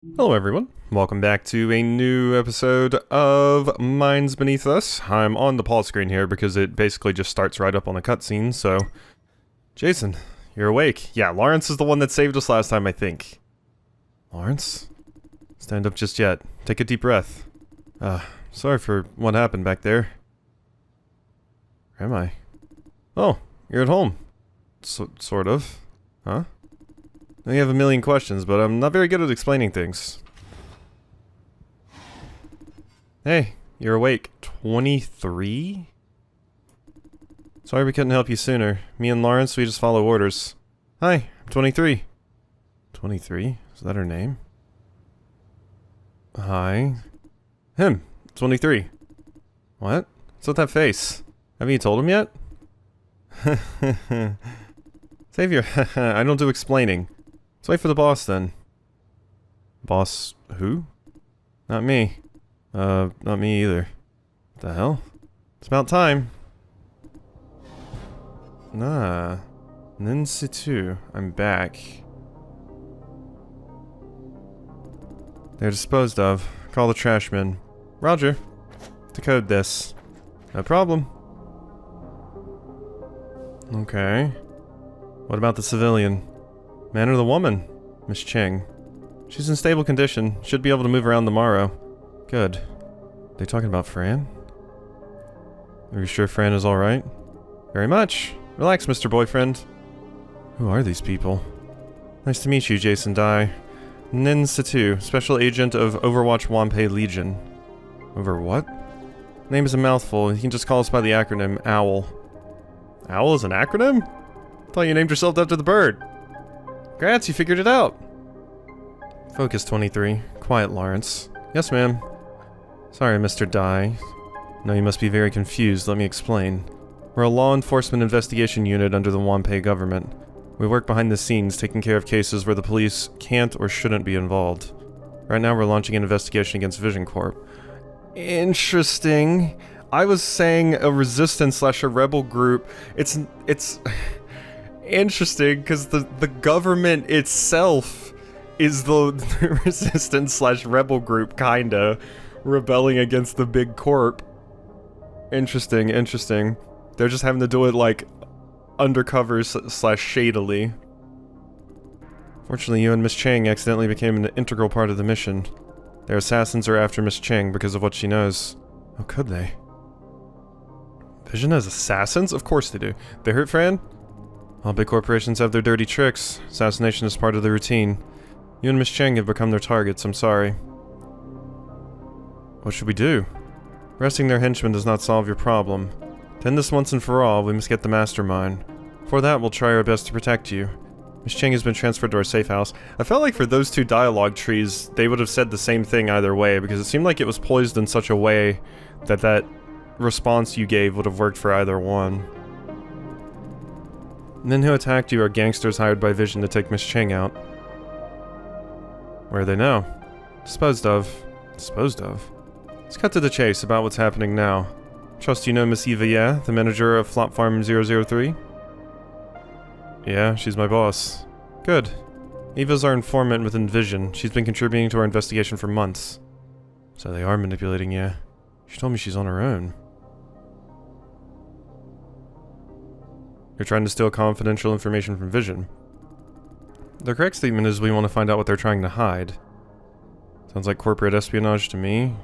Hello everyone, welcome back to a new episode of Minds Beneath Us. I'm on the pause screen here because it basically just starts right up on a cutscene, so... Jason, you're awake. Yeah, Lawrence is the one that saved us last time, I think. Lawrence? Stand up just yet. Take a deep breath. Sorry for what happened back there. Where am I? Oh, you're at home. Sort of. Huh? I have a million questions, but I'm not very good at explaining things. Hey, you're awake. 23? Sorry we couldn't help you sooner. Me and Lawrence, we just follow orders. Hi, I'm 23. 23? Is that her name? Hi. Him. 23. What? What's with that face? Haven't you told him yet? Savior, I don't do explaining. Let's wait for the boss then. Boss who? Not me. Not me either. What the hell? It's about time. Nah. Nin situ. I'm back. They're disposed of. Call the trashmen. Roger. Decode this. No problem. Okay. What about the civilian? Man or the woman? Miss Cheng. She's in stable condition. Should be able to move around tomorrow. Good. They talking about Fran? Are you sure Fran is alright? Very much. Relax, Mr. Boyfriend. Who are these people? Nice to meet you, Jason Dai. Nin Situ, Special Agent of Overwatch Wanpei Legion. Over what? Name is a mouthful. You can just call us by the acronym OWL. OWL is an acronym? Thought you named yourself after the bird. Congrats, you figured it out! Focus 23. Quiet, Lawrence. Yes, ma'am. Sorry, Mr. Dai. No, you must be very confused. Let me explain. We're a law enforcement investigation unit under the Wanpei government. We work behind the scenes, taking care of cases where the police can't or shouldn't be involved. Right now, we're launching an investigation against Vision Corp. Interesting. I was saying a resistance slash a rebel group. It's interesting because the government itself is the resistance slash rebel group, kinda rebelling against the big corp. Interesting. They're just having to do it like undercover slash shadily. Fortunately, you and Miss Cheng accidentally became an integral part of the mission. Their assassins are after Miss Cheng because of what she knows. How could they? Vision has assassins? Of course they do. They hurt Fran? All big corporations have their dirty tricks. Assassination is part of the routine. You and Miss Cheng have become their targets, I'm sorry. What should we do? Arresting their henchmen does not solve your problem. To end this once and for all, we must get the mastermind. For that, we'll try our best to protect you. Miss Cheng has been transferred to our safe house. I felt like for those two dialogue trees, they would have said the same thing either way, because it seemed like it was poised in such a way that that response you gave would have worked for either one. Men who attacked you are gangsters hired by Vision to take Miss Cheng out. Where are they now? Disposed of. Disposed of? Let's cut to the chase about what's happening now. Trust you know Miss Eva Ye, the manager of Flop Farm 003? Yeah, she's my boss. Good. Eva's our informant within Vision. She's been contributing to our investigation for months. So they are manipulating Ye. She told me she's on her own. You're trying to steal confidential information from Vision. The correct statement is we want to find out what they're trying to hide. Sounds like corporate espionage to me.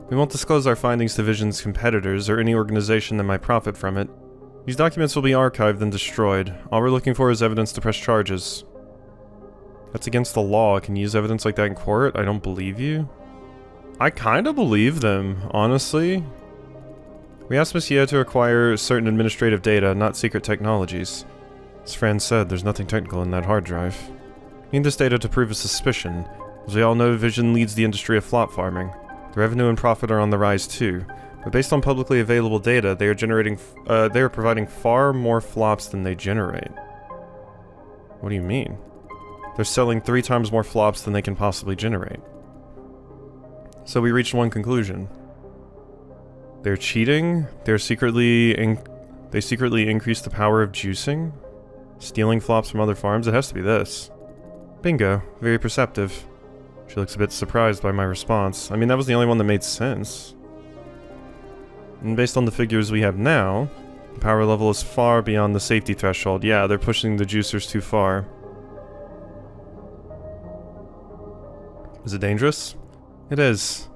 We won't disclose our findings to Vision's competitors or any organization that might profit from it. These documents will be archived and destroyed. All we're looking for is evidence to press charges. That's against the law. Can you use evidence like that in court? I don't believe you. I kinda believe them, honestly. We asked Miss Ye to acquire certain administrative data, not secret technologies. As Fran said, there's nothing technical in that hard drive. We need this data to prove a suspicion. As we all know, Vision leads the industry of flop farming. The revenue and profit are on the rise too, but based on publicly available data, they are providing far more flops than they generate. What do you mean? They're selling 3 times more flops than they can possibly generate. So we reached one conclusion. They're cheating? They secretly increase the power of juicing? Stealing flops from other farms? It has to be this. Bingo. Very perceptive. She looks a bit surprised by my response. I mean, that was the only one that made sense. And based on the figures we have now, the power level is far beyond the safety threshold. Yeah, they're pushing the juicers too far. Is it dangerous? It is.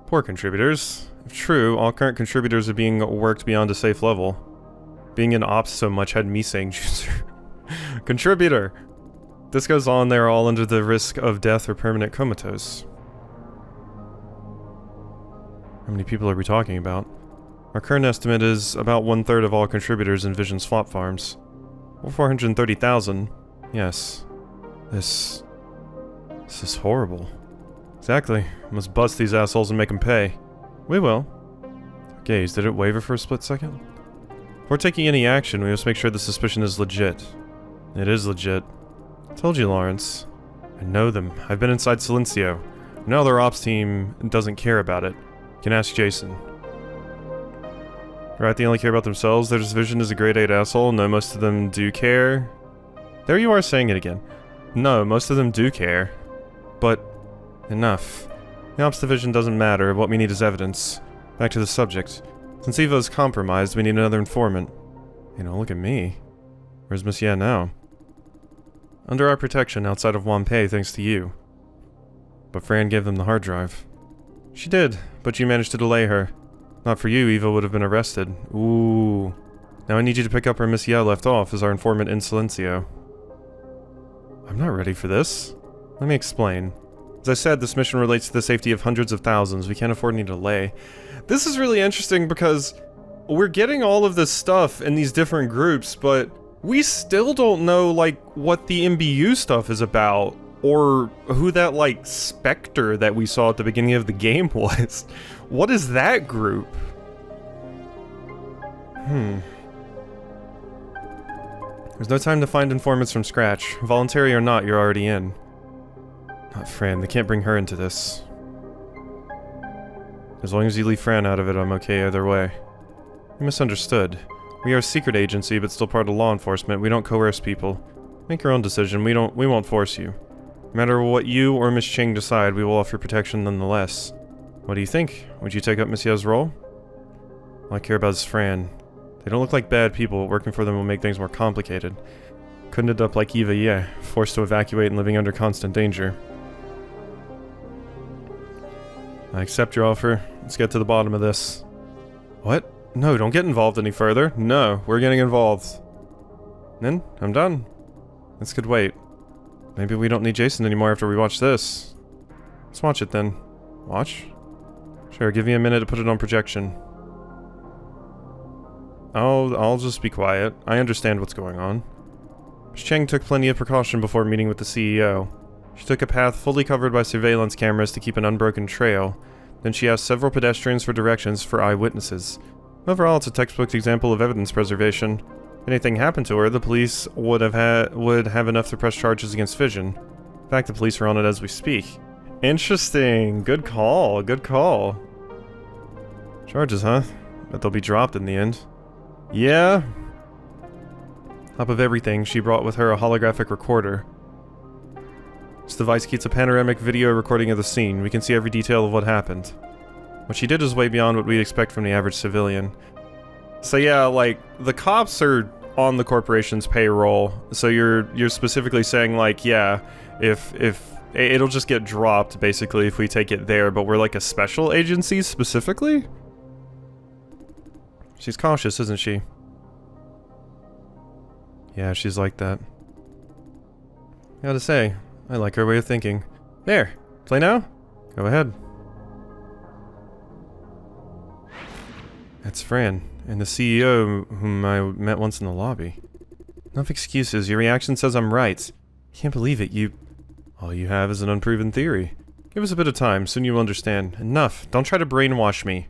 Poor contributors. If true, all current contributors are being worked beyond a safe level. Being in ops so much had me saying juicer. Contributor! This goes on, they're all under the risk of death or permanent comatose. How many people are we talking about? Our current estimate is about 1/3 of all contributors in Vision swap farms. Or 430,000. Yes. This is horrible. Exactly. Must bust these assholes and make them pay. We will. Gaze, did it waver for a split second? Before taking any action, we must make sure the suspicion is legit. It is legit. Told you, Lawrence. I know them. I've been inside Silencio. Now their ops team doesn't care about it. You can ask Jason. Right, they only care about themselves. Their Vision is a grade 8 asshole. No, most of them do care. There you are saying it again. No, most of them do care. But enough. The Ops Division doesn't matter. What we need is evidence. Back to the subject. Since Eva is compromised, we need another informant. You know, look at me. Where's Miss Ye now? Under our protection outside of Wanpei thanks to you. But Fran gave them the hard drive. She did, but you managed to delay her. Not for you, Eva would have been arrested. Ooh. Now I need you to pick up where Miss Ye left off as our informant in Silencio. I'm not ready for this. Let me explain. As I said, this mission relates to the safety of hundreds of thousands. We can't afford any delay. This is really interesting because we're getting all of this stuff in these different groups, but we still don't know, like, what the MBU stuff is about, or who that, like, Spectre that we saw at the beginning of the game was. What is that group? There's no time to find informants from scratch. Voluntary or not, you're already in. Not Fran, they can't bring her into this. As long as you leave Fran out of it, I'm okay either way. You misunderstood. We are a secret agency, but still part of law enforcement. We don't coerce people. Make your own decision. We won't force you. No matter what you or Miss Ching decide, we will offer protection nonetheless. What do you think? Would you take up Miss Ye's role? All I care about is Fran. They don't look like bad people. Working for them will make things more complicated. Couldn't end up like Eva Ye, forced to evacuate and living under constant danger. I accept your offer. Let's get to the bottom of this. What? No, don't get involved any further. No, we're getting involved. Then, I'm done. This could wait. Maybe we don't need Jason anymore after we watch this. Let's watch it then. Watch? Sure, give me a minute to put it on projection. I'll just be quiet. I understand what's going on. Ms. Cheng took plenty of precaution before meeting with the CEO. She took a path fully covered by surveillance cameras to keep an unbroken trail. Then she asked several pedestrians for directions for eyewitnesses. Overall, it's a textbook example of evidence preservation. If anything happened to her, the police would have enough to press charges against Vision. In fact, the police are on it as we speak. Interesting. Good call. Good call. Charges, huh? Bet they'll be dropped in the end. Yeah. Top of everything, she brought with her a holographic recorder. This device keeps a panoramic video recording of the scene. We can see every detail of what happened. What she did is way beyond what we'd expect from the average civilian. So yeah, like, the cops are on the corporation's payroll, so you're specifically saying, like, yeah, if it'll just get dropped, basically, if we take it there, but we're like a special agency, specifically? She's cautious, isn't she? Yeah, she's like that. Gotta say, I like her way of thinking. There! Play now? Go ahead. That's Fran, and the CEO whom I met once in the lobby. Enough excuses, your reaction says I'm right. Can't believe it, all you have is an unproven theory. Give us a bit of time, soon you will understand. Enough, don't try to brainwash me.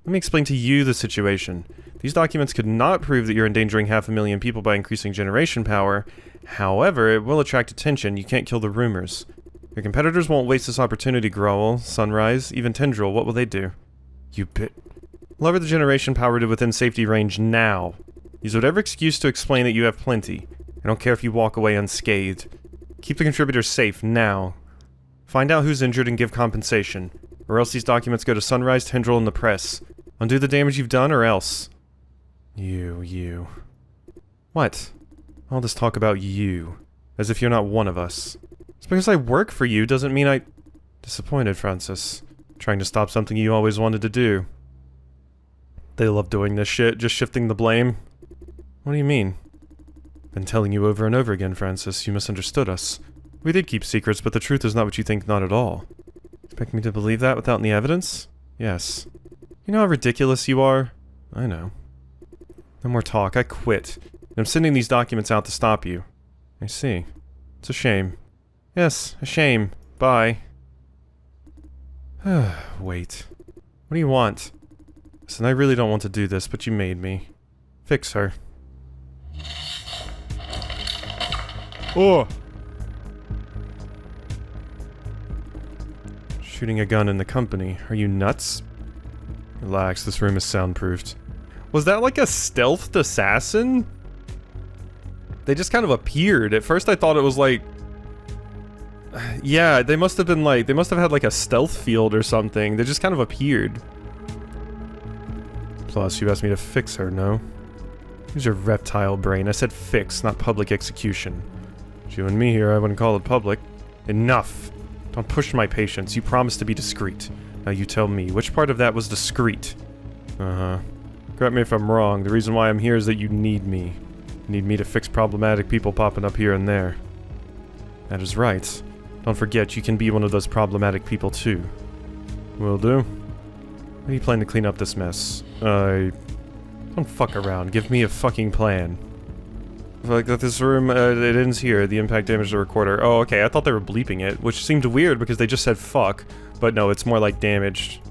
Let me explain to you the situation. These documents could not prove that you're endangering 500,000 people by increasing generation power. However, it will attract attention. You can't kill the rumors. Your competitors won't waste this opportunity, Growl, Sunrise, even Tendril. What will they do? Lower the generation power to within safety range now. Use whatever excuse to explain that you have plenty. I don't care if you walk away unscathed. Keep the contributors safe, now. Find out who's injured and give compensation. Or else these documents go to Sunrise, Tendril, and the press. Undo the damage you've done, or else. You. What? All this talk about you. As if you're not one of us. Just because I work for you doesn't mean I... Disappointed, Francis. Trying to stop something you always wanted to do. They love doing this shit, just shifting the blame. What do you mean? Been telling you over and over again, Francis. You misunderstood us. We did keep secrets, but the truth is not what you think, not at all. Expect me to believe that without any evidence? Yes. You know how ridiculous you are? I know. No more talk, I quit. And I'm sending these documents out to stop you. I see. It's a shame. Yes, a shame. Bye. Wait. What do you want? Listen, I really don't want to do this, but you made me. Fix her. Oh! Shooting a gun in the company. Are you nuts? Relax, this room is soundproofed. Was that like a stealthed assassin? They just kind of appeared. At first I thought it was like... Yeah, they must have been like... They must have had like a stealth field or something. They just kind of appeared. Plus, you asked me to fix her, no? Use your reptile brain. I said fix, not public execution. It's you and me here, I wouldn't call it public. Enough! Don't push my patience. You promised to be discreet. Now you tell me, which part of that was discreet? Uh-huh. Correct me if I'm wrong. The reason why I'm here is that you need me. You need me to fix problematic people popping up here and there. That is right. Don't forget, you can be one of those problematic people too. Will do. How do you plan to clean up this mess? Don't fuck around. Give me a fucking plan. Like that this room, it ends here. The impact damaged the recorder. Oh, okay. I thought they were bleeping it, which seemed weird because they just said fuck. But no, it's more like damaged.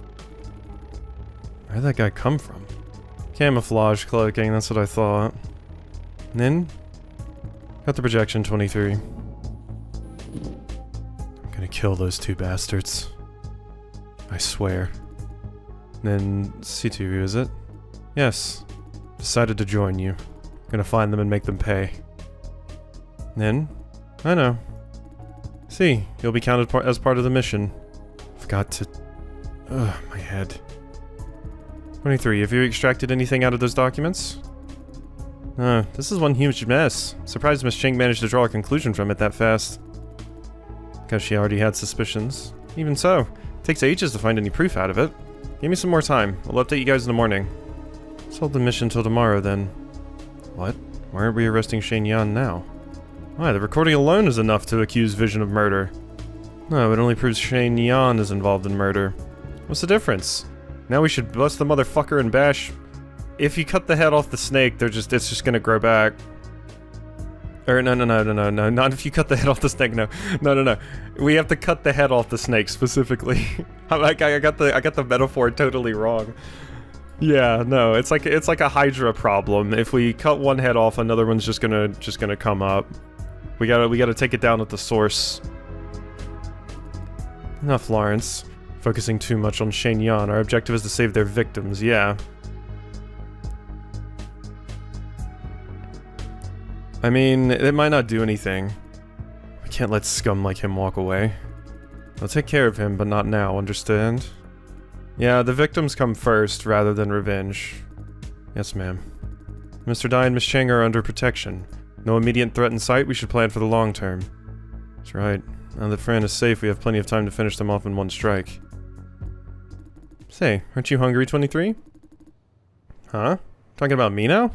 Where did that guy come from? Camouflage cloaking, that's what I thought. And then, got the projection 23. I'm gonna kill those two bastards. I swear. And then, C2, is it? Yes. Decided to join you. Gonna find them and make them pay. Then, I know. See, you'll be counted as part of the mission. Forgot to... Ugh, my head. 23, have you extracted anything out of those documents? This is one huge mess. Surprised Miss Cheng managed to draw a conclusion from it that fast. Because she already had suspicions. Even so, it takes ages to find any proof out of it. Give me some more time. I'll update you guys in the morning. Let's hold the mission till tomorrow then. What? Why aren't we arresting Shane Yan now? Why, the recording alone is enough to accuse Vision of murder. No, it only proves Shane Yan is involved in murder. What's the difference? Now we should bust the motherfucker and bash... If you cut the head off the snake, it's just gonna grow back. Or no, not if you cut the head off the snake, no. No. We have to cut the head off the snake, specifically. I got the metaphor totally wrong. Yeah, no, it's like a Hydra problem. If we cut one head off, another one's just gonna come up. We gotta take it down at the source. Enough, Lawrence. Focusing too much on Shane Yan. Our objective is to save their victims, yeah. I mean, it might not do anything. We can't let scum like him walk away. I'll take care of him, but not now, understand? Yeah, the victims come first, rather than revenge. Yes, ma'am. Mr. Dai and Miss Cheng are under protection. No immediate threat in sight, we should plan for the long term. That's right. Now that Fran is safe, we have plenty of time to finish them off in one strike. Say, aren't you hungry, 23? Huh? Talking about me now?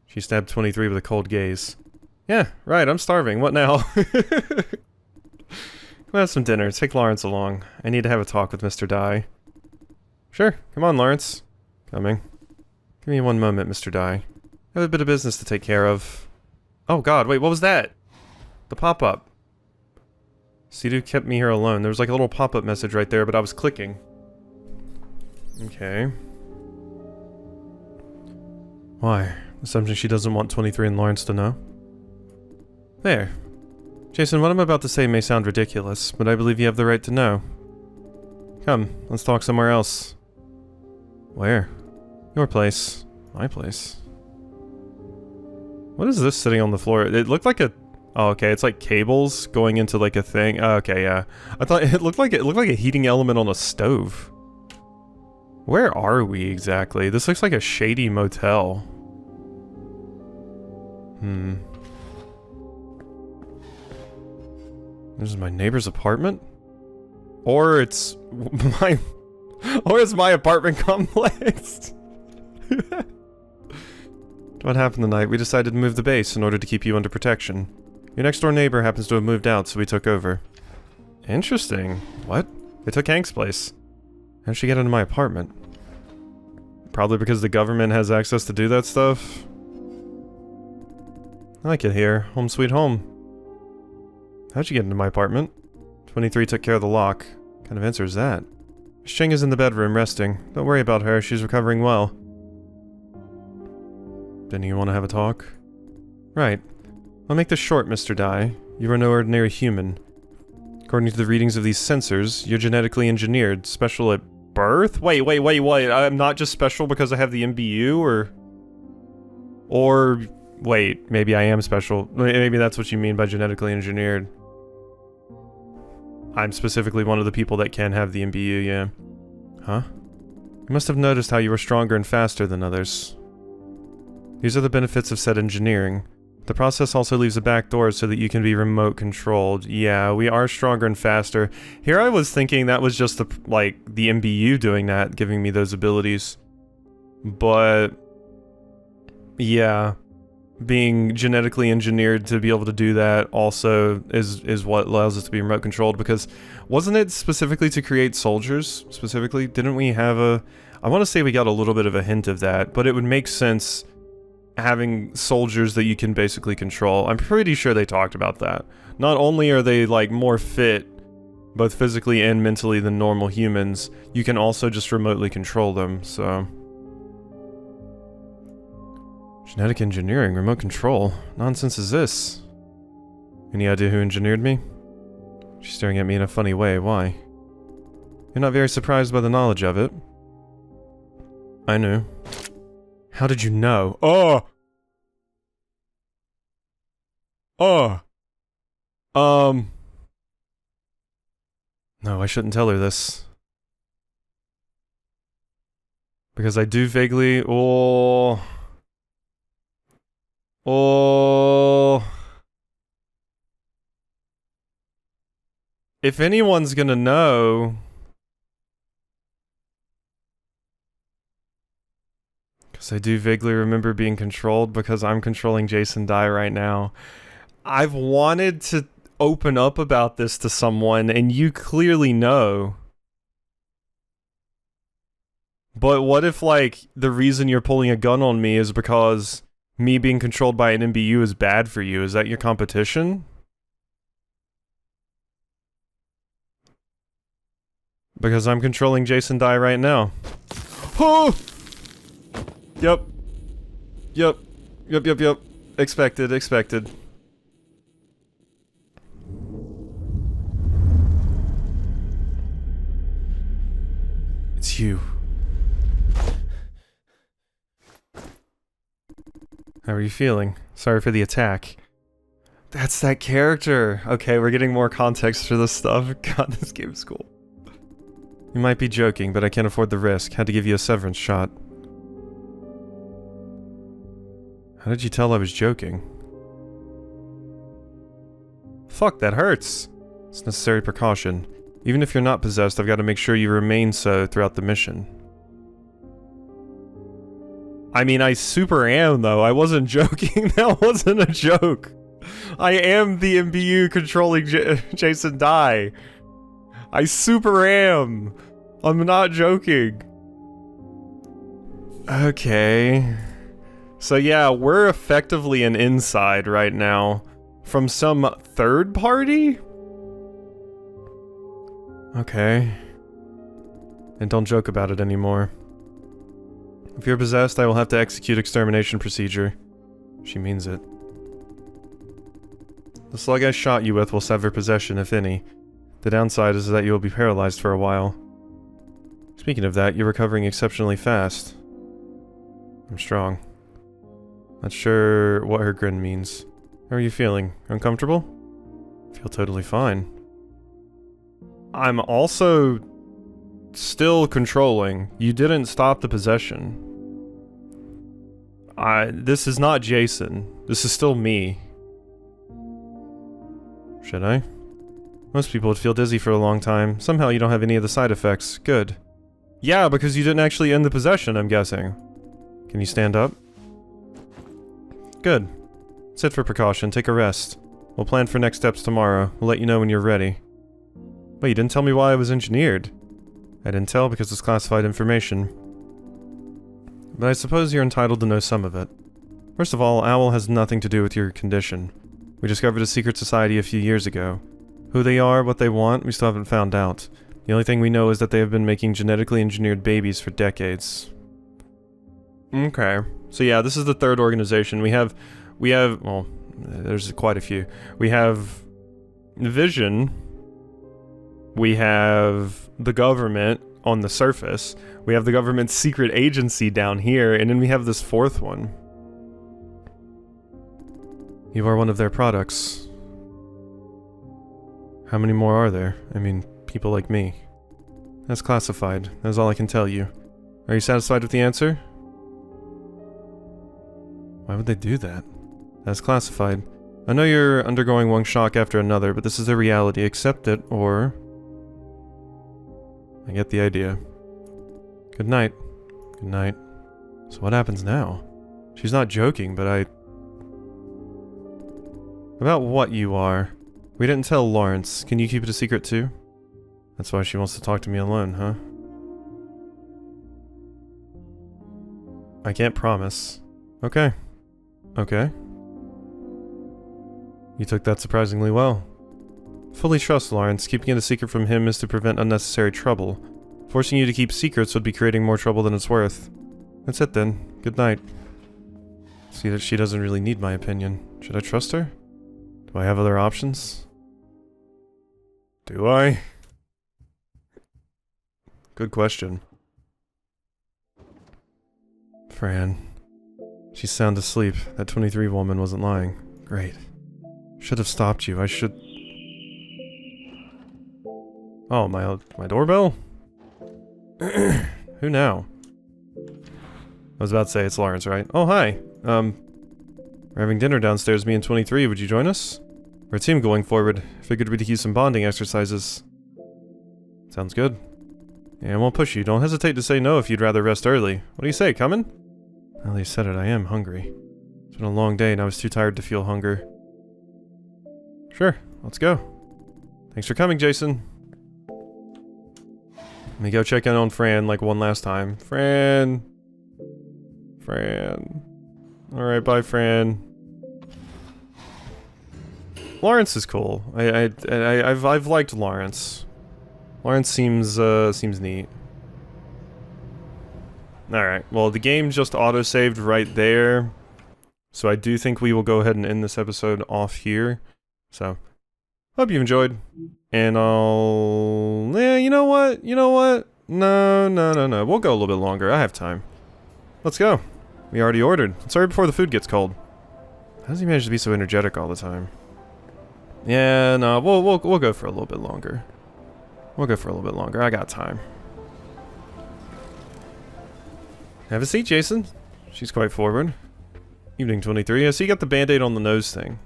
She stabbed 23 with a cold gaze. Yeah, right, I'm starving. What now? We'll have some dinner. Take Lawrence along. I need to have a talk with Mr. Dai. Sure, come on, Lawrence. Coming. Give me one moment, Mr. Dai. I have a bit of business to take care of. Oh god, wait, what was that? The pop-up. Sidu kept me here alone. There was like a little pop-up message right there, but I was clicking. Okay. Why? Something she doesn't want 23 and Lawrence to know? There. Jason, what I'm about to say may sound ridiculous, but I believe you have the right to know. Come, let's talk somewhere else. Where? Your place. My place. What is this sitting on the floor? It looked like a Oh, okay, it's like cables going into like a thing. Oh, okay, yeah. I thought it looked like a heating element on a stove. Where are we exactly? This looks like a shady motel. This is my neighbor's apartment? Or it's my... Or it's my apartment complex. What happened tonight? We decided to move the base in order to keep you under protection. Your next door neighbor happens to have moved out, so we took over. Interesting. What? They took Hank's place. How'd she get into my apartment? Probably because the government has access to do that stuff. I like it here. Home sweet home. How'd you get into my apartment? 23 took care of the lock. What kind of answer is that? Miss Cheng is in the bedroom, resting. Don't worry about her, she's recovering well. Didn't you want to have a talk? Right. I'll make this short, Mr. Dai. You are no ordinary human. According to the readings of these sensors, you're genetically engineered, special at birth? Wait, I'm not just special because I have the MBU, or... Wait, maybe I am special. Maybe that's what you mean by genetically engineered. I'm specifically one of the people that can have the MBU, yeah. Huh? You must have noticed how you were stronger and faster than others. These are the benefits of said engineering. The process also leaves a back door so that you can be remote controlled. Yeah, we are stronger and faster. Here I was thinking that was just the MBU doing that, giving me those abilities. But... yeah. Being genetically engineered to be able to do that also is what allows us to be remote controlled, because wasn't it specifically to create soldiers? Specifically, didn't we have a... I want to say we got a little bit of a hint of that, but it would make sense having soldiers that you can basically control. I'm pretty sure they talked about that. Not only are they like more fit, both physically and mentally, than normal humans, you can also just remotely control them, so... Genetic engineering, remote control. Nonsense is this? Any idea who engineered me? She's staring at me in a funny way, why? You're not very surprised by the knowledge of it. I knew. How did you know? Oh! Oh! No, I shouldn't tell her this. Because I do vaguely... Oh... If anyone's gonna know... Because I do vaguely remember being controlled because I'm controlling Jason Dai right now. I've wanted to open up about this to someone, and you clearly know. But what if, like, the reason you're pulling a gun on me is because... me being controlled by an MBU is bad for you? Is that your competition? Because I'm controlling Jason Dai right now. Oh! Yep. Expected. It's you. How are you feeling? Sorry for the attack. That's that character! Okay, we're getting more context for this stuff. God, this game's cool. You might be joking, but I can't afford the risk. Had to give you a severance shot. How did you tell I was joking? Fuck, that hurts! It's necessary precaution. Even if you're not possessed, I've got to make sure you remain so throughout the mission. I mean, I super am, though. I wasn't joking. That wasn't a joke. I am the MBU controlling Jason Dai. I super am. I'm not joking. Okay. So yeah, we're effectively an inside right now. From some third party? Okay. And don't joke about it anymore. If you're possessed, I will have to execute extermination procedure. She means it. The slug I shot you with will sever possession, if any. The downside is that you will be paralyzed for a while. Speaking of that, you're recovering exceptionally fast. I'm strong. Not sure what her grin means. How are you feeling? Uncomfortable? Feel totally fine. I'm also still controlling. You didn't stop the possession. This is not Jason. This is still me. Should I? Most people would feel dizzy for a long time. Somehow you don't have any of the side effects. Good. Yeah, because you didn't actually end the possession, I'm guessing. Can you stand up? Good. Sit for precaution. Take a rest. We'll plan for next steps tomorrow. We'll let you know when you're ready. Wait, you didn't tell me why I was engineered. I didn't tell because it's classified information. But I suppose you're entitled to know some of it. First of all, Owl has nothing to do with your condition. We discovered a secret society a few years ago. Who they are, what they want, we still haven't found out. The only thing we know is that they have been making genetically engineered babies for decades. Okay. So yeah, this is the third organization. We have, well, there's quite a few. We have Vision. We have the government on the surface. We have the government's secret agency down here, and then we have this fourth one. You are one of their products. How many more are there? I mean, people like me. That's classified. That's all I can tell you. Are you satisfied with the answer? Why would they do that? That's classified. I know you're undergoing one shock after another, but this is a reality. Accept it, or... I get the idea. Good night. Good night. So what happens now? She's not joking, but About what you are. We didn't tell Lawrence. Can you keep it a secret too? That's why she wants to talk to me alone, huh? I can't promise. Okay. Okay. You took that surprisingly well. Fully trust Lawrence. Keeping it a secret from him is to prevent unnecessary trouble. Forcing you to keep secrets would be creating more trouble than it's worth. That's it then. Good night. See that she doesn't really need my opinion. Should I trust her? Do I have other options? Do I? Good question. Fran. She's sound asleep. That 23 woman wasn't lying. Great. Should have stopped you. I should... Oh, my doorbell? Who now? I was about to say it's Lawrence, right? Oh, hi. We're having dinner downstairs, me and 23. Would you join us? We're a team going forward. Figured we'd use some bonding exercises. Sounds good. Yeah, I won't push you. Don't hesitate to say no if you'd rather rest early. What do you say, coming? Well, you said it. I am hungry. It's been a long day and I was too tired to feel hunger. Sure, let's go. Thanks for coming, Jason. Let me go check in on Fran like one last time. Fran. Alright, bye, Fran. Lawrence is cool. I've liked Lawrence. Lawrence seems neat. Alright, well the game just auto-saved right there. So I do think we will go ahead and end this episode off here. So, hope you enjoyed. And I'll... Yeah, you know what? No. We'll go a little bit longer. I have time. Let's go. We already ordered. Let's hurry before the food gets cold. How does he manage to be so energetic all the time? Yeah, no, we'll go for a little bit longer. I got time. Have a seat, Jason. She's quite forward. Evening 23. I see you got the band-aid on the nose thing.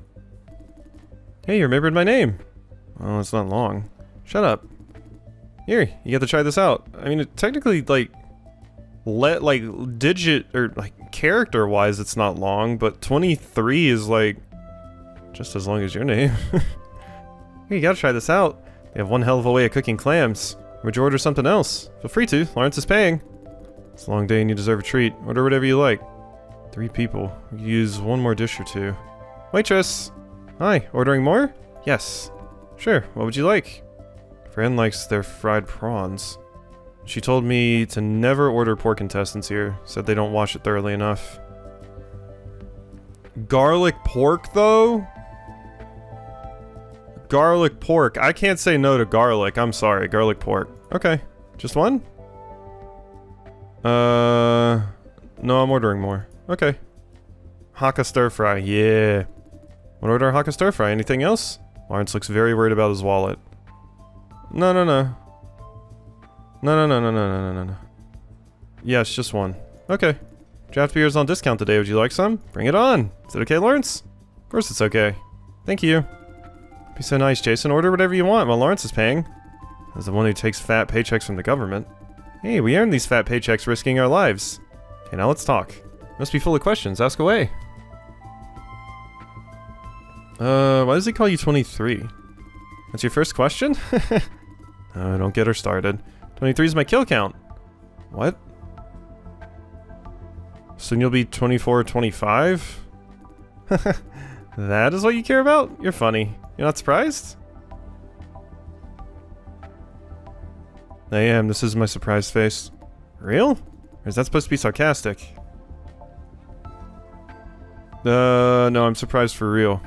Hey, you remembered my name. Well, it's not long. Shut up. Here, you get to try this out. I mean, it technically, character-wise, it's not long, but 23 is, just as long as your name. Here, you gotta try this out. They have one hell of a way of cooking clams. Would you order something else? Feel free to. Lawrence is paying. It's a long day and you deserve a treat. Order whatever you like. 3 people. We could use one more dish or two. Waitress! Hi, ordering more? Yes. Sure, what would you like? Fran likes their fried prawns. She told me to never order pork intestines here. Said they don't wash it thoroughly enough. Garlic pork, though? Garlic pork. I can't say no to garlic. I'm sorry. Garlic pork. Okay. Just one? No, I'm ordering more. Okay. Hakka stir fry. Yeah. Want to order a Hakka stir fry? Anything else? Lawrence looks very worried about his wallet. No. No. Yes, just one. Okay. Draft beer is on discount today. Would you like some? Bring it on. Is it okay, Lawrence? Of course it's okay. Thank you. Be so nice, Jason. Order whatever you want while Lawrence is paying. As the one who takes fat paychecks from the government. Hey, we earned these fat paychecks risking our lives. Okay, now let's talk. Must be full of questions. Ask away. Why does he call you 23? That's your first question? Oh, don't get her started. 23 is my kill count. What? Soon you'll be 24 or 25? That is what you care about? You're funny. You're not surprised? I am. This is my surprised face. Real? Or is that supposed to be sarcastic? No, I'm surprised for real.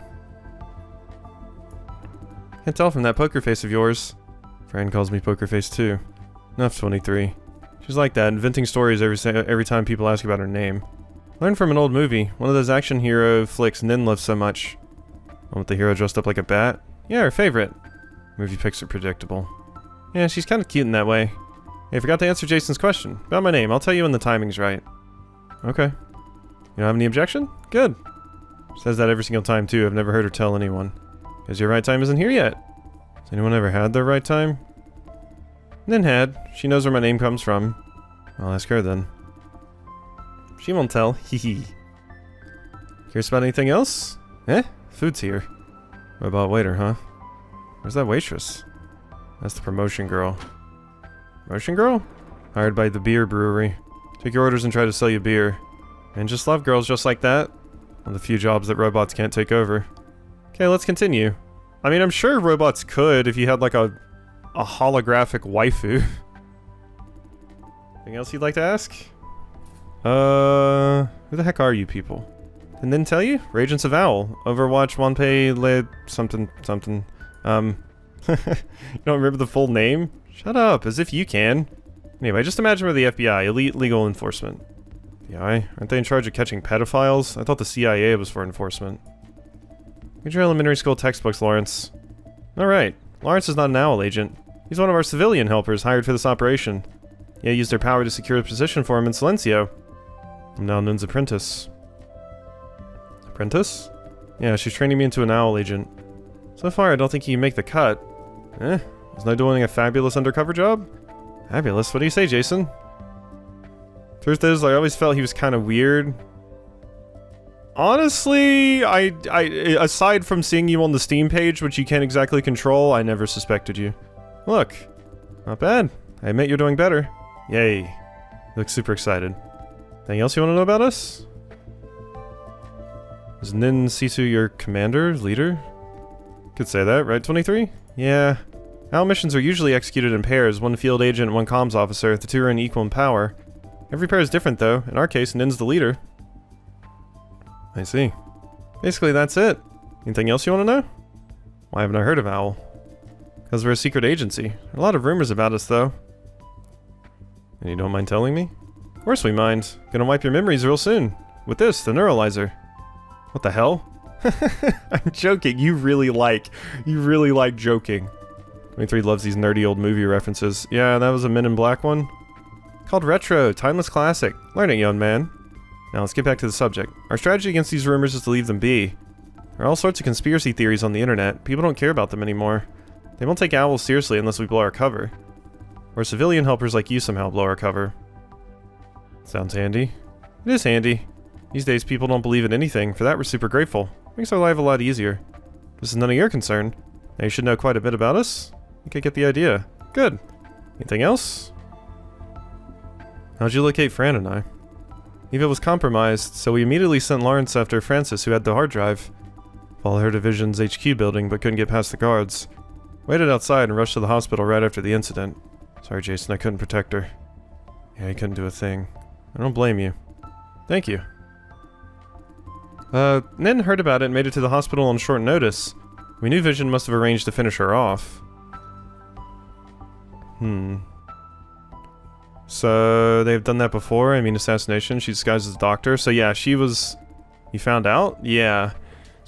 Can't tell from that poker face of yours. Fran calls me poker face too. Enough, 23. She's like that, inventing stories every time people ask about her name. Learned from an old movie, one of those action hero flicks Nin loves so much. One with the hero dressed up like a bat? Yeah, her favorite. Movie picks are predictable. Yeah, she's kind of cute in that way. Hey, I forgot to answer Jason's question. About my name, I'll tell you when the timing's right. Okay. You don't have any objection? Good. She says that every single time too, I've never heard her tell anyone. Because your right time isn't here yet. Has anyone ever had their right time? Nin had. She knows where my name comes from. I'll ask her then. She won't tell. Hehe. Curious about anything else? Eh? Food's here. Robot waiter, huh? Where's that waitress? That's the promotion girl. Promotion girl? Hired by the beer brewery. Take your orders and try to sell you beer. And just love girls just like that. One of the few jobs that robots can't take over. Okay, let's continue. I mean, I'm sure robots could if you had like a holographic waifu. Anything else you'd like to ask? Who the heck are you people? And then tell you? We're Agents of Owl. Overwatch, Wanpei, Le... something. You don't remember the full name? Shut up, as if you can. Anyway, just imagine we're the FBI, Elite Legal Enforcement. FBI? Aren't they in charge of catching pedophiles? I thought the CIA was for enforcement. Read your elementary school textbooks, Lawrence. Alright, Lawrence is not an Owl agent. He's one of our civilian helpers hired for this operation. Yeah, used their power to secure a position for him in Silencio. I'm now Nin's apprentice. Apprentice? Yeah, she's training me into an Owl agent. So far, I don't think he can make the cut. Wasn't I doing a fabulous undercover job? Fabulous? What do you say, Jason? Truth is, I always felt he was kind of weird. Honestly, I aside from seeing you on the Steam page, which you can't exactly control, I never suspected you. Look. Not bad. I admit you're doing better. Yay. You look super excited. Anything else you want to know about us? Is Nin Sisu your commander, leader? Could say that, right, 23? Yeah. Owl missions are usually executed in pairs, one field agent and one comms officer. The two are unequal in power. Every pair is different, though. In our case, Nin's the leader. I see. Basically, that's it. Anything else you want to know? Why haven't I heard of Owl? Because we're a secret agency. There are a lot of rumors about us, though. And you don't mind telling me? Of course we mind. Gonna wipe your memories real soon. With this, the Neuralizer. What the hell? I'm joking. You really like joking. 23 loves these nerdy old movie references. Yeah, that was a Men in Black one. Called Retro, timeless classic. Learn it, young man. Now let's get back to the subject. Our strategy against these rumors is to leave them be. There are all sorts of conspiracy theories on the internet. People don't care about them anymore. They won't take owls seriously unless we blow our cover. Or civilian helpers like you somehow blow our cover. Sounds handy. It is handy. These days people don't believe in anything. For that we're super grateful. Makes our life a lot easier. This is none of your concern. Now you should know quite a bit about us. I could get the idea. Good. Anything else? How'd you locate Fran and I? Eva was compromised, so we immediately sent Lawrence after Francis, who had the hard drive. Followed her division's HQ building, but couldn't get past the guards. Waited outside and rushed to the hospital right after the incident. Sorry, Jason, I couldn't protect her. Yeah, I couldn't do a thing. I don't blame you. Thank you. Nin heard about it and made it to the hospital on short notice. We knew Vision must have arranged to finish her off. So, they've done that before? I mean, assassination, she disguised as a doctor. So yeah, she was... You found out? Yeah.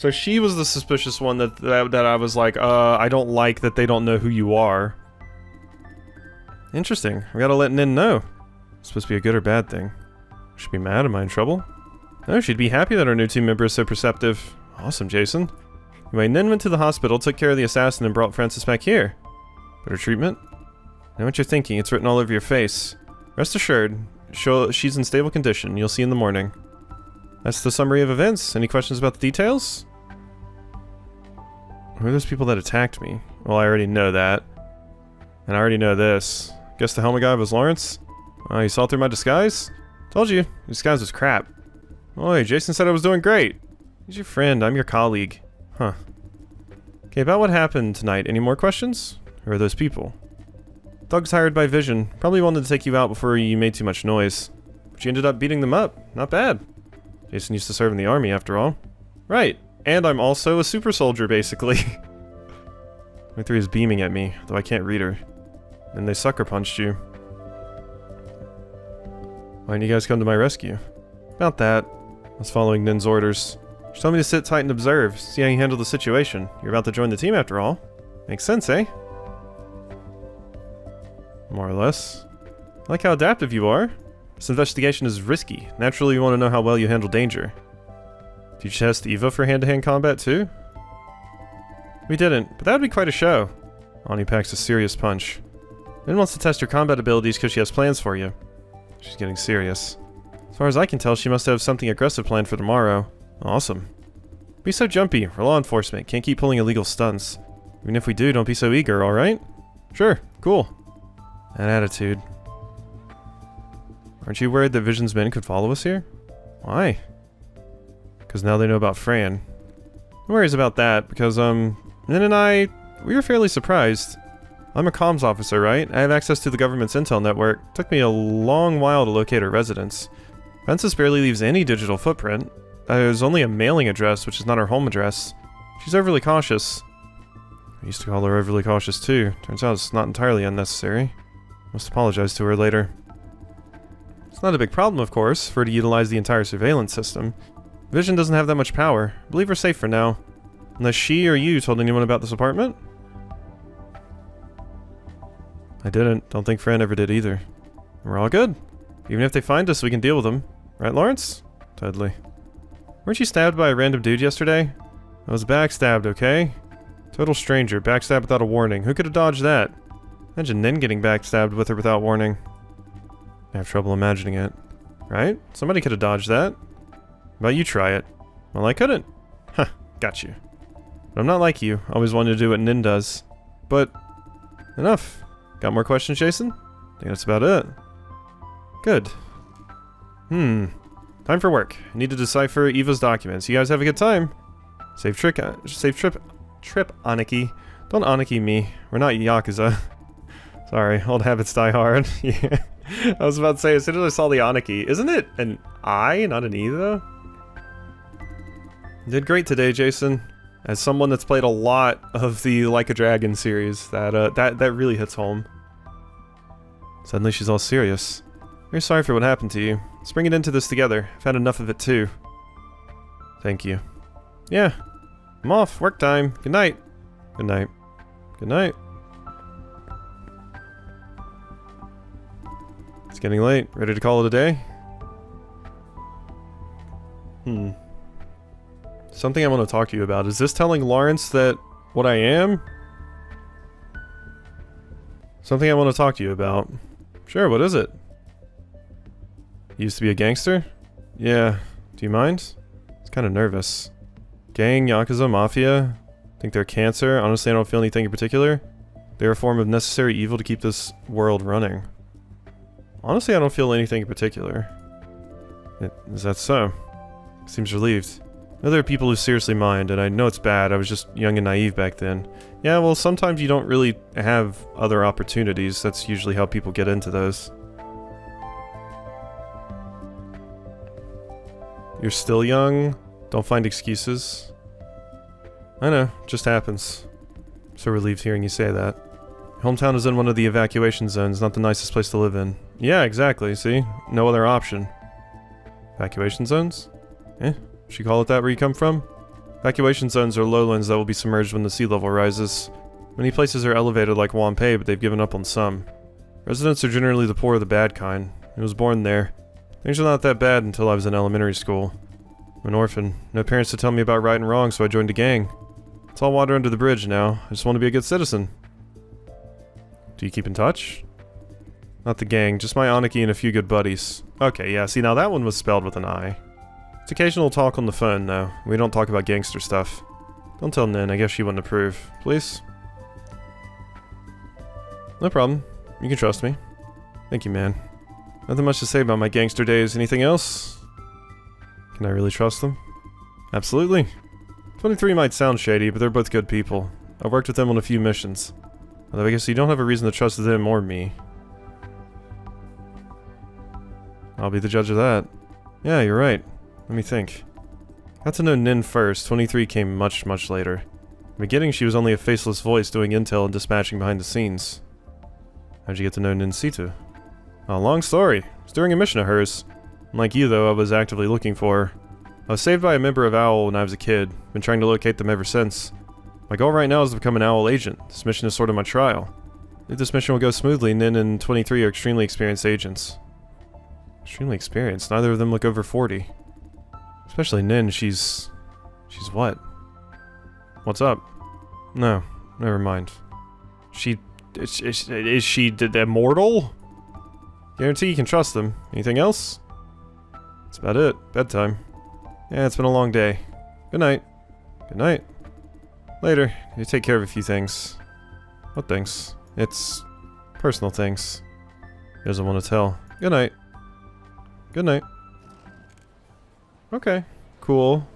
So she was the suspicious one that I was like, I don't like that they don't know who you are. Interesting. We gotta let Nin know. It's supposed to be a good or bad thing. Should be mad? Am I in trouble? No, she'd be happy that our new team member is so perceptive. Awesome, Jason. Anyway, Nin went to the hospital, took care of the assassin, and brought Francis back here. Better treatment? I know what you're thinking. It's written all over your face. Rest assured, she's in stable condition. You'll see in the morning. That's the summary of events. Any questions about the details? Who are those people that attacked me? Well, I already know that. And I already know this. Guess the helmet guy was Lawrence? You saw through my disguise? Told you, your disguise was crap. Oi, Jason said I was doing great. He's your friend, I'm your colleague. Huh. Okay, about what happened tonight, any more questions? Who are those people? Thugs hired by Vision. Probably wanted to take you out before you made too much noise. But you ended up beating them up. Not bad. Jason used to serve in the army, after all. Right. And I'm also a super soldier, basically. 23 is beaming at me, though I can't read her. And they sucker punched you. Why didn't you guys come to my rescue? About that. I was following Nin's orders. She told me to sit tight and observe, see how you handle the situation. You're about to join the team after all. Makes sense, eh? More or less. I like how adaptive you are. This investigation is risky. Naturally, you want to know how well you handle danger. Did you test Eva for hand-to-hand combat too? We didn't, but that would be quite a show. Ani packs a serious punch. Min wants to test your combat abilities because she has plans for you. She's getting serious. As far as I can tell, she must have something aggressive planned for tomorrow. Awesome. Be so jumpy. We're law enforcement. Can't keep pulling illegal stunts. Even if we do, don't be so eager, alright? Sure. Cool. That attitude. Aren't you worried that Vision's men could follow us here? Why? Because now they know about Fran. No worries about that, because, Nin and I, we were fairly surprised. I'm a comms officer, right? I have access to the government's intel network. Took me a long while to locate her residence. Francis barely leaves any digital footprint. There's only a mailing address, which is not her home address. She's overly cautious. I used to call her overly cautious too. Turns out it's not entirely unnecessary. Must apologize to her later. It's not a big problem, of course, for her to utilize the entire surveillance system. Vision doesn't have that much power. I believe we're safe for now. Unless she or you told anyone about this apartment? I didn't. Don't think Fran ever did either. We're all good. Even if they find us, we can deal with them. Right, Lawrence? Totally. Weren't you stabbed by a random dude yesterday? I was backstabbed, okay? Total stranger, backstabbed without a warning. Who could have dodged that? Imagine Nin getting backstabbed with her without warning. I have trouble imagining it. Right? Somebody could have dodged that. How about you try it? Well, I couldn't. Huh, got you. But I'm not like you. Always wanted to do what Nin does. But, enough. Got more questions, Jason? I think that's about it. Good. Time for work. I need to decipher Eva's documents. You guys have a good time. Safe trip, Aniki. Don't Aniki me. We're not Yakuza. Sorry, old habits die hard. Yeah. I was about to say, as soon as I saw the Aniki, isn't it an I, not an E, though? You did great today, Jason. As someone that's played a lot of the Like a Dragon series, that really hits home. Suddenly she's all serious. Very sorry for what happened to you. Let's bring it into this together. I've had enough of it too. Thank you. Yeah. I'm off. Work time. Good night. Good night. Good night. It's getting late. Ready to call it a day? Something I want to talk to you about. Is this telling Lawrence that what I am? Something I want to talk to you about. Sure, what is it? You used to be a gangster? Yeah. Do you mind? It's kind of nervous. Gang, Yakuza, Mafia? Think they're cancer? Honestly, I don't feel anything in particular. They're a form of necessary evil to keep this world running. Honestly, I don't feel anything in particular. Is that so? Seems relieved. I know there are people who seriously mind, and I know it's bad. I was just young and naive back then. Yeah, well, sometimes you don't really have other opportunities. That's usually how people get into those. You're still young? Don't find excuses. I know, just happens. So relieved hearing you say that. Hometown is in one of the evacuation zones, not the nicest place to live in. Yeah, exactly, see? No other option. Evacuation zones? Eh? Should you call it that where you come from? Evacuation zones are lowlands that will be submerged when the sea level rises. Many places are elevated like Wanpei, but they've given up on some. Residents are generally the poor or the bad kind. I was born there. Things are not that bad until I was in elementary school. I'm an orphan. No parents to tell me about right and wrong, so I joined a gang. It's all water under the bridge now. I just want to be a good citizen. Do you keep in touch? Not the gang, just my Aniki and a few good buddies. Okay, yeah, see now that one was spelled with an I. It's occasional talk on the phone, though. We don't talk about gangster stuff. Don't tell Nin, I guess she wouldn't approve. Please? No problem. You can trust me. Thank you, man. Nothing much to say about my gangster days. Anything else? Can I really trust them? Absolutely. 23 might sound shady, but they're both good people. I've worked with them on a few missions. Although I guess you don't have a reason to trust them or me. I'll be the judge of that. Yeah, you're right. Let me think. Got to know Nin first. 23 came much, much later. In the beginning, she was only a faceless voice doing intel and dispatching behind the scenes. How'd you get to know Nin Situ? A long story. It's during a mission of hers. Unlike you, though, I was actively looking for her. I was saved by a member of OWL when I was a kid. Been trying to locate them ever since. My goal right now is to become an OWL agent. This mission is sort of my trial. If this mission will go smoothly, Nin and 23 are extremely experienced agents. Extremely experienced? Neither of them look over 40. Especially Nin, she's what? What's up? No, never mind. Is she immortal? Guarantee you can trust them. Anything else? That's about it. Bedtime. Yeah, it's been a long day. Good night. Good night. Later. You take care of a few things. What things? It's personal things. He doesn't want to tell. Good night. Good night. Okay. Cool.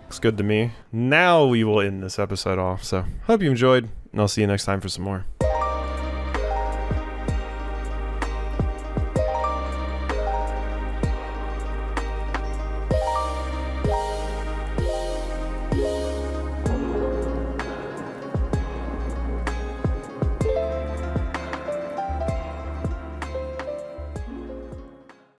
Looks good to me. Now we will end this episode off, so hope you enjoyed, and I'll see you next time for some more.